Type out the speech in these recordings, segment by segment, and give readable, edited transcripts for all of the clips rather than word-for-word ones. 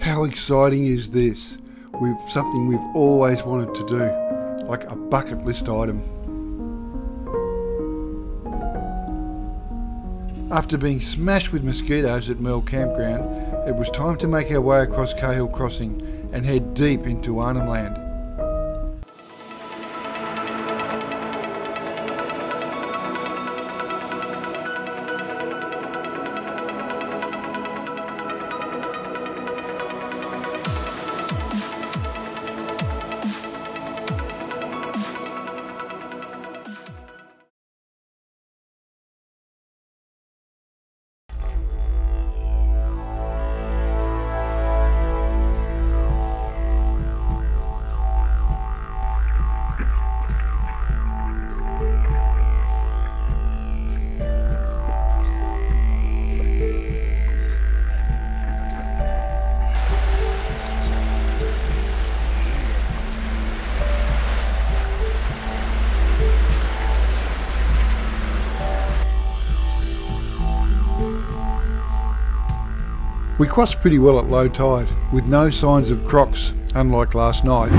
How exciting is this? Something we've always wanted to do, like a bucket list item. After being smashed with mosquitoes at Merle Campground, it was time to make our way across Cahills Crossing and head deep into Arnhem land. We crossed pretty well at low tide, with no signs of crocs, unlike last night.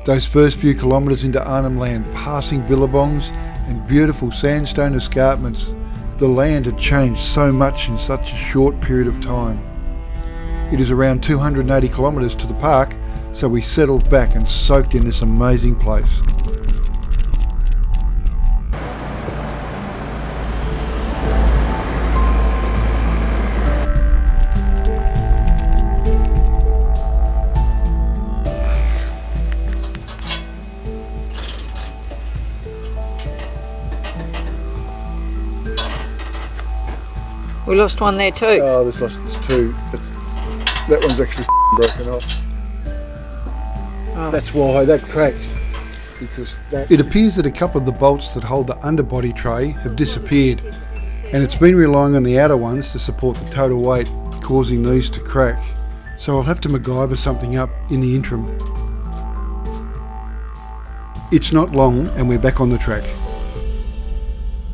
Those first few kilometres into Arnhem land, passing billabongs and beautiful sandstone escarpments, the land had changed so much in such a short period of time. It is around 280 kilometres to the park, so we settled back and soaked in this amazing place. We lost one there too. Oh, there's two. That one's actually broken off. Oh. That's why that cracked. Because it appears that a couple of the bolts that hold the underbody tray have disappeared, and it's been relying on the outer ones to support the total weight, causing these to crack. So I'll have to MacGyver something up in the interim. It's not long and we're back on the track.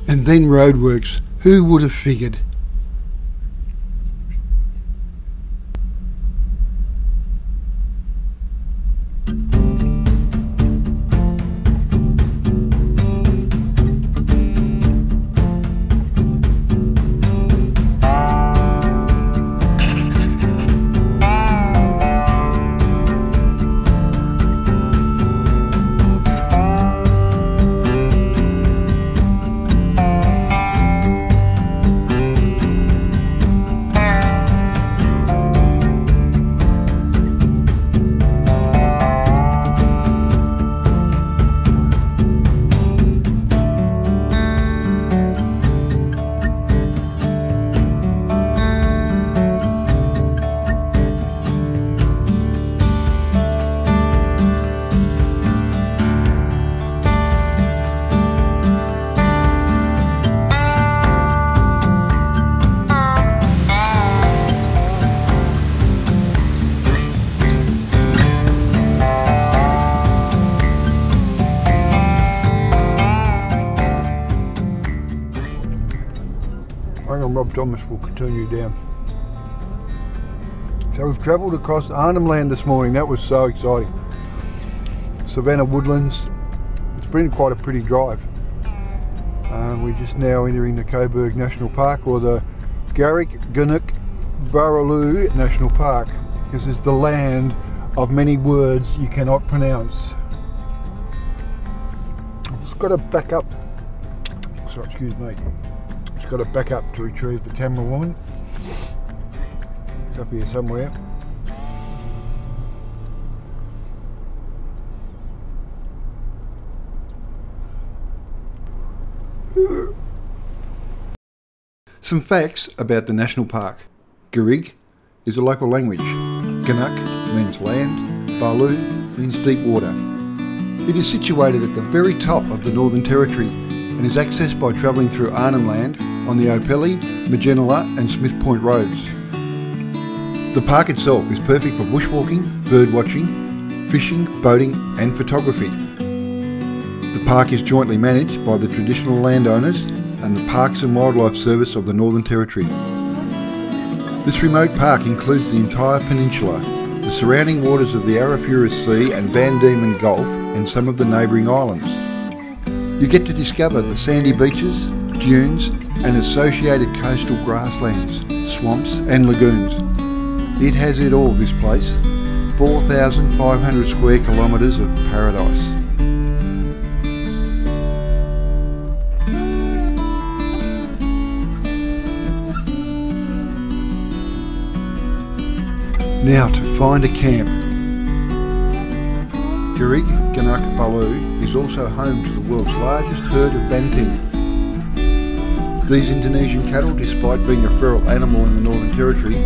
And then roadworks. Who would have figured? Rob Thomas will continue down. So we've travelled across Arnhem land this morning. That was so exciting. Savanna Woodlands. It's been quite a pretty drive. We're just now entering the Cobourg National Park, or the Garig, Gunak, Barlu National Park. This is the land of many words you cannot pronounce. I've just got to back up. Sorry, excuse me. Just got to back up to retrieve the camera woman. It's up here somewhere. Some facts about the national park. Garig is a local language. Gunak means land. Barlu means deep water. It is situated at the very top of the Northern Territory and is accessed by travelling through Arnhem land on the Opelli, Magenala and Smith Point roads. The park itself is perfect for bushwalking, bird watching, fishing, boating and photography. The park is jointly managed by the traditional landowners and the Parks and Wildlife Service of the Northern Territory. This remote park includes the entire peninsula, the surrounding waters of the Arafura Sea and Van Diemen Gulf, and some of the neighbouring islands. You get to discover the sandy beaches, dunes and associated coastal grasslands, swamps and lagoons. It has it all, this place. 4,500 square kilometres of paradise. Now to find a camp. Garig, Gunak, Barlu is also home to the world's largest herd of banteng. These Indonesian cattle, despite being a feral animal in the Northern Territory,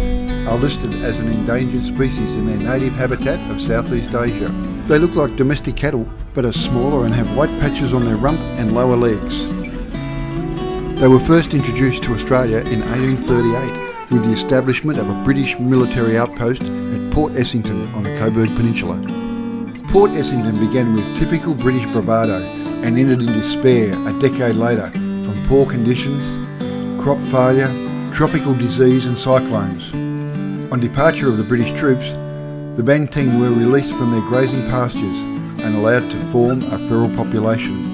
are listed as an endangered species in their native habitat of Southeast Asia. They look like domestic cattle, but are smaller and have white patches on their rump and lower legs. They were first introduced to Australia in 1838 with the establishment of a British military outpost at Port Essington on the Cobourg Peninsula. Port Essington began with typical British bravado and ended in despair a decade later from poor conditions, crop failure, tropical disease and cyclones. On departure of the British troops, the banteng were released from their grazing pastures and allowed to form a feral population.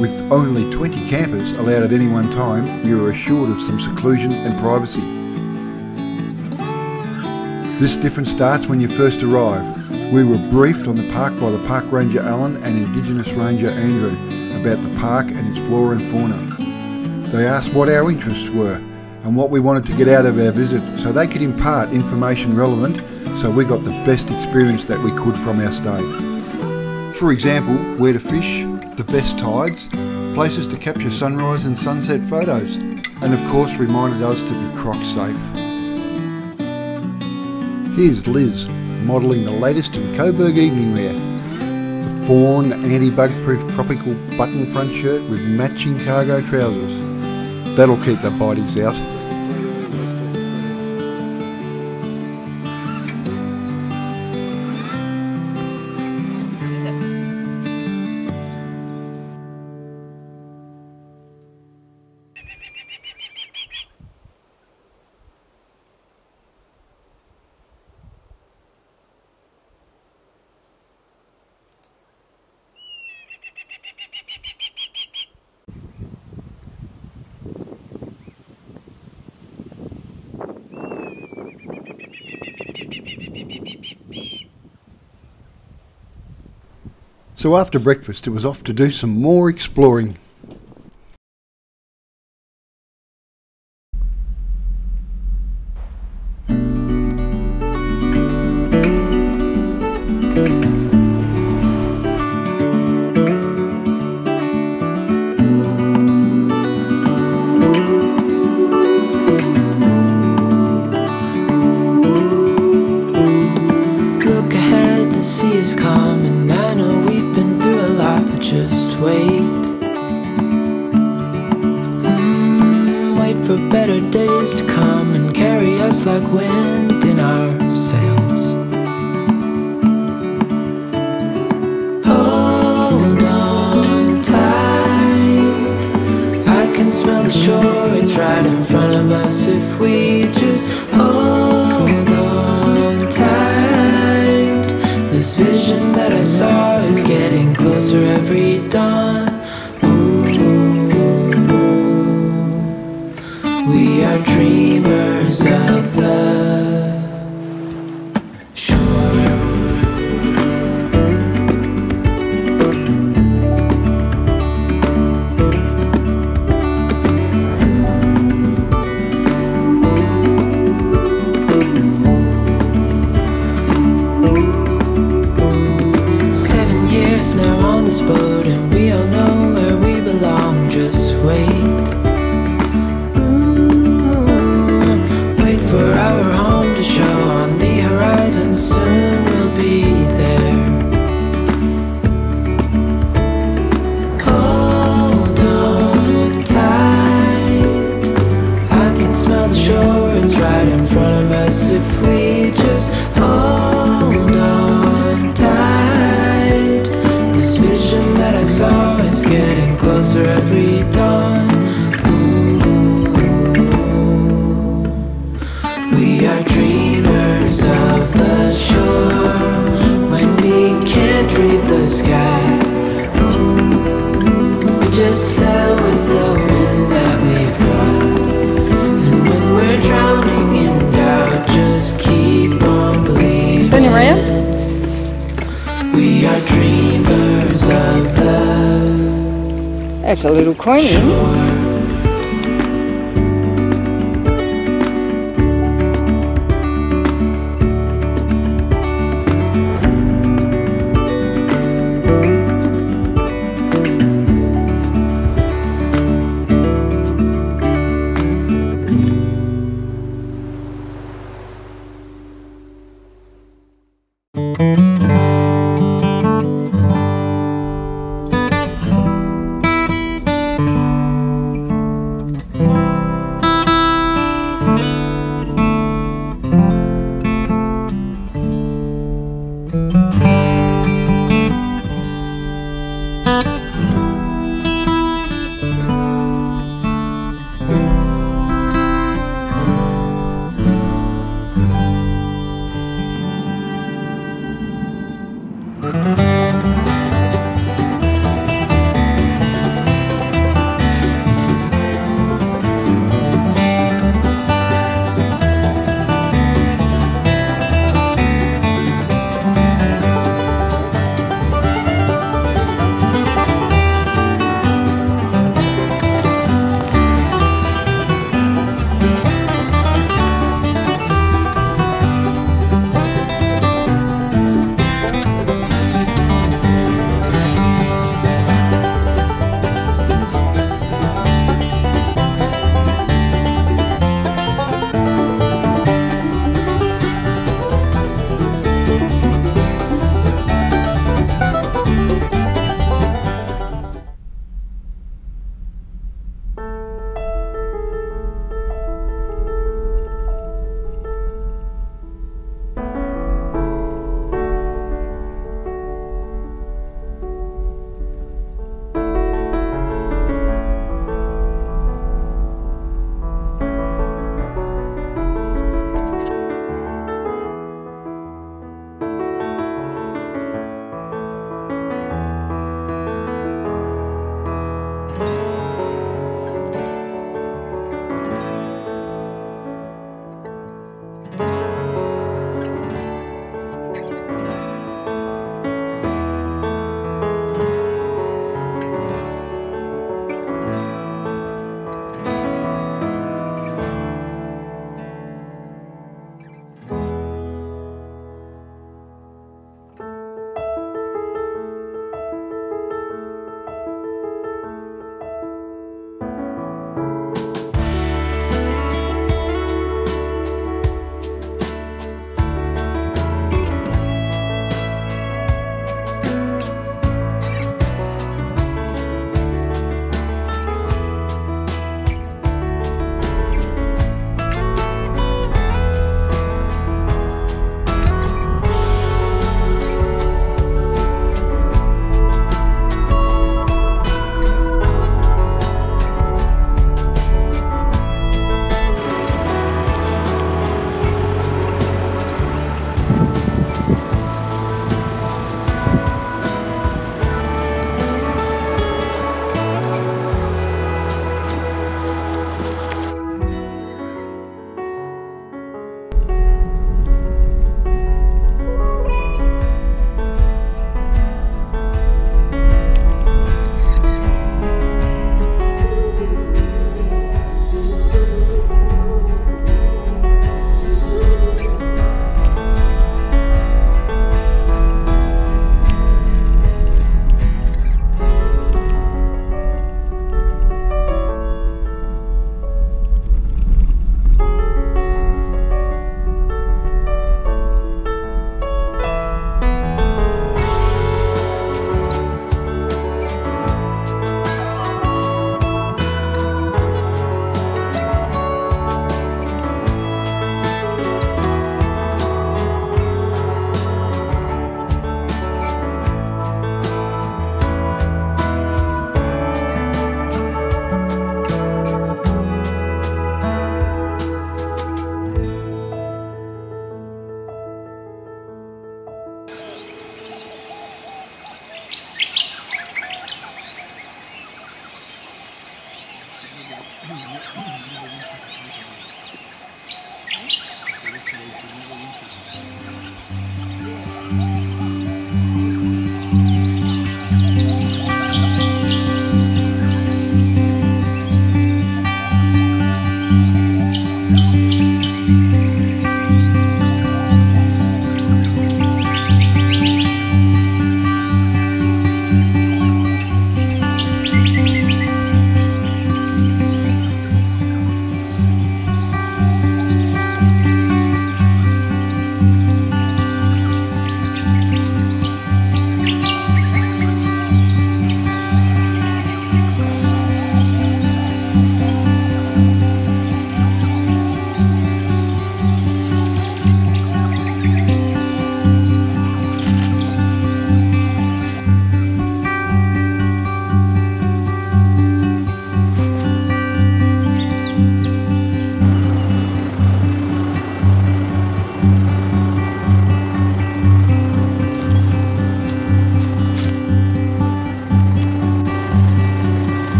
With only 20 campers allowed at any one time, you are assured of some seclusion and privacy. This difference starts when you first arrive. We were briefed on the park by the Park Ranger Alan and Indigenous Ranger Andrew about the park and its flora and fauna. They asked what our interests were and what we wanted to get out of our visit, so they could impart information relevant, so we got the best experience that we could from our stay. For example, where to fish, the best tides, places to capture sunrise and sunset photos, and of course reminded us to be croc safe. Here's Liz, modelling the latest in Cobourg evening wear. The fawn anti-bug proof tropical button front shirt with matching cargo trousers. That'll keep the bodies out. So after breakfast it was off to do some more exploring. Look ahead, the sea is calm, and I know we've been through a lot, but just wait. Wait for better days to come and carry us like wind in our sails. Hold on tight, I can smell the shore, it's right in front of us if we just hold on tight. This vision that I saw is getting closer every dawn. Ooh, we are dreamers of the shore. Now on this boat, and we all know where we belong. Just wait. Wait for our home to show on the horizon. Soon we'll be there. Hold on tight, I can smell the shore, it's right in front of us if we just hold on tight. This vision that I saw is getting closer every dawn. Ooh. That's a little coin.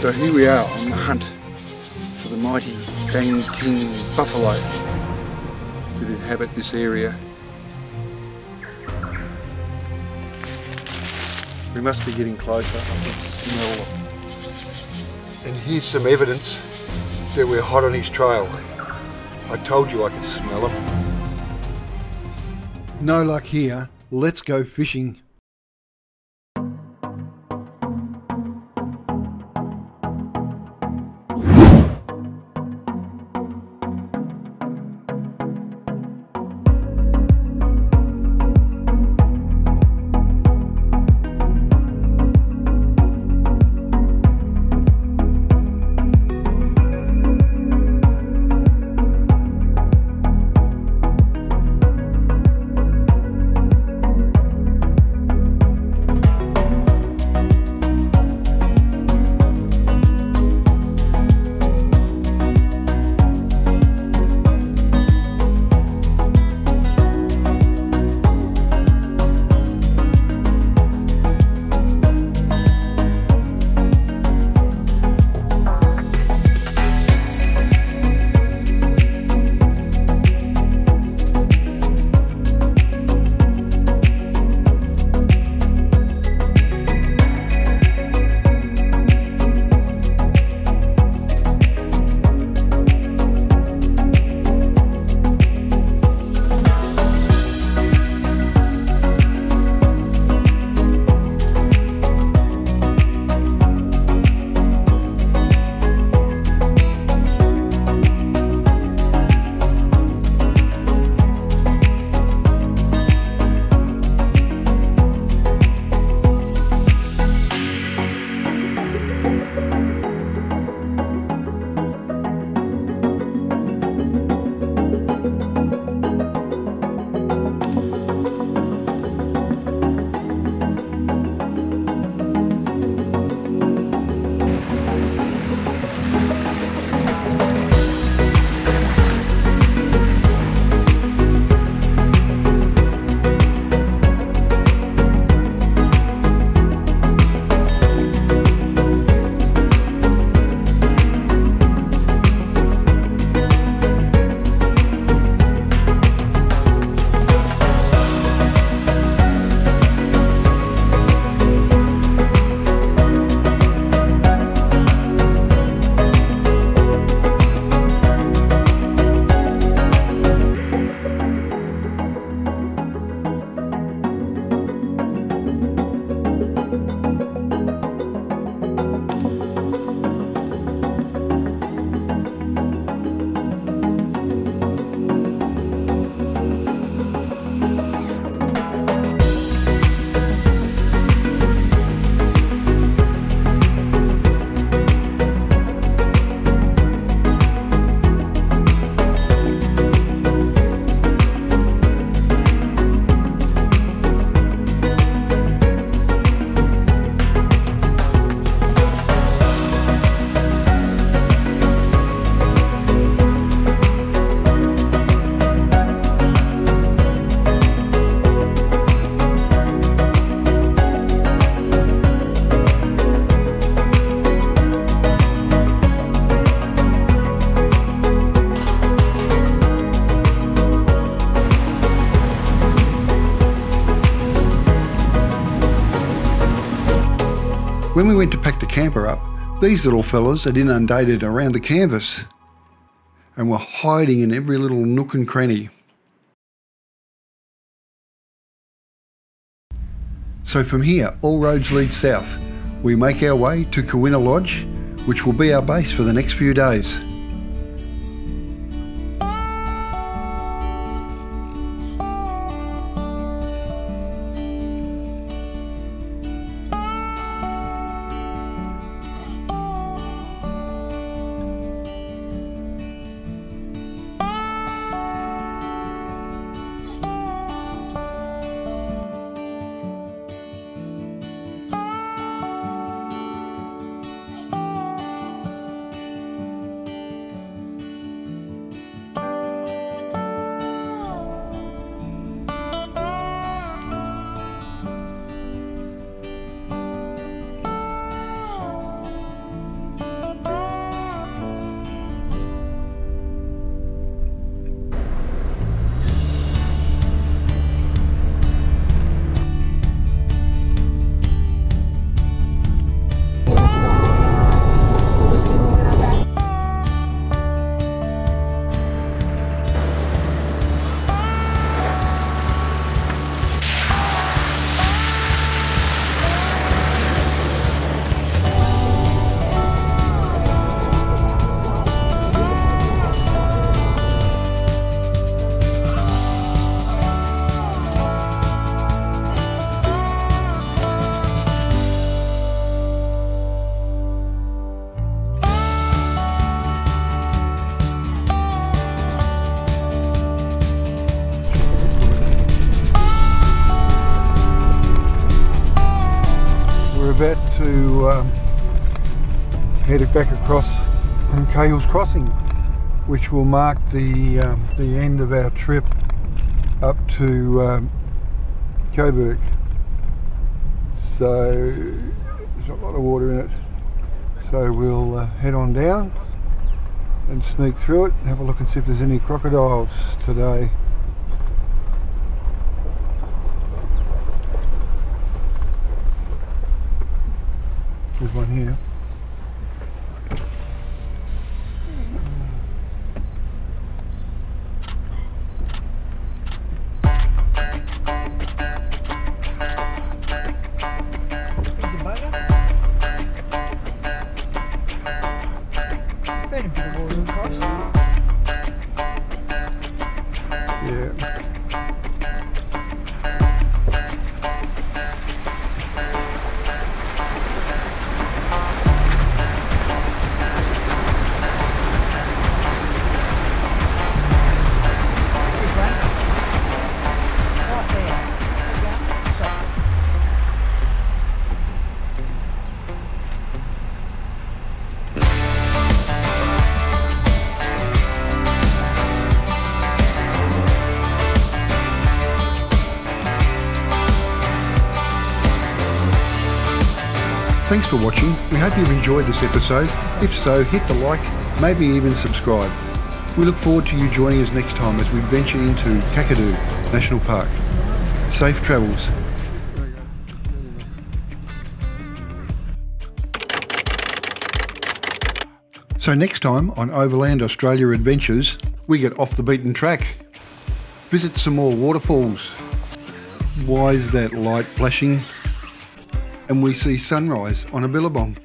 So here we are on the hunt for the mighty Bang-Ting buffalo that inhabit this area. We must be getting closer. I can smell them. And here's some evidence that we're hot on his trail. I told you I could smell them. No luck here. Let's go fishing. When we went to pack the camper up, these little fellas had inundated around the canvas and were hiding in every little nook and cranny. So from here, all roads lead south. We make our way to Kowina Lodge, which will be our base for the next few days. About to head back across Cahills Crossing, which will mark the end of our trip up to Cobourg. So there's a lot of water in it. So we'll head on down and sneak through it and have a look and see if there's any crocodiles today. There's one here. There's a bugger. Been a bit of water across. Yeah. Thanks for watching. We hope you've enjoyed this episode. If so, hit the like, maybe even subscribe. We look forward to you joining us next time as we venture into Coboug National Park. Safe travels. So next time on Overland Australia Adventures, we get off the beaten track. Visit some more waterfalls. Why is that light flashing? And we see sunrise on a billabong.